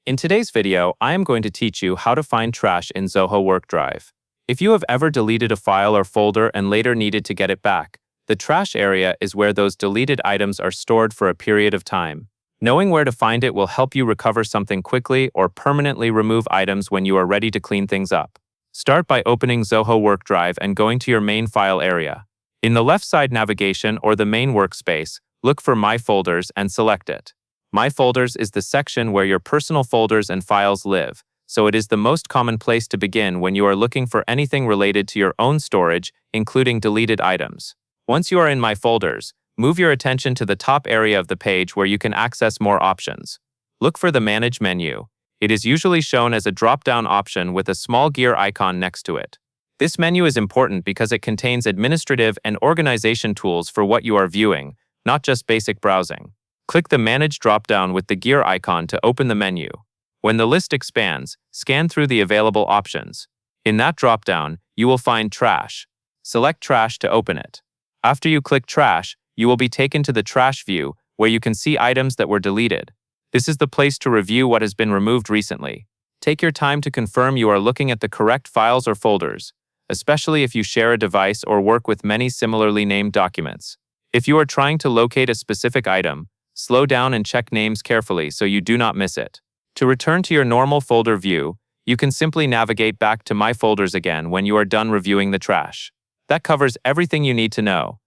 In today's video, I am going to teach you how to find trash in Zoho Workdrive. If you have ever deleted a file or folder and later needed to get it back, the trash area is where those deleted items are stored for a period of time. Knowing where to find it will help you recover something quickly or permanently remove items when you are ready to clean things up. Start by opening Zoho Workdrive and going to your main file area. In the left side navigation or the main workspace, look for My Folders and select it. My Folders is the section where your personal folders and files live, so it is the most common place to begin when you are looking for anything related to your own storage, including deleted items. Once you are in My Folders, move your attention to the top area of the page where you can access more options. Look for the Manage menu. It is usually shown as a drop-down option with a small gear icon next to it. This menu is important because it contains administrative and organization tools for what you are viewing, not just basic browsing. Click the Manage drop-down with the gear icon to open the menu. When the list expands, scan through the available options. In that drop-down, you will find Trash. Select Trash to open it. After you click Trash, you will be taken to the Trash view, where you can see items that were deleted. This is the place to review what has been removed recently. Take your time to confirm you are looking at the correct files or folders, especially if you share a device or work with many similarly named documents. If you are trying to locate a specific item, slow down and check names carefully so you do not miss it. To return to your normal folder view, you can simply navigate back to My Folders again when you are done reviewing the trash. That covers everything you need to know.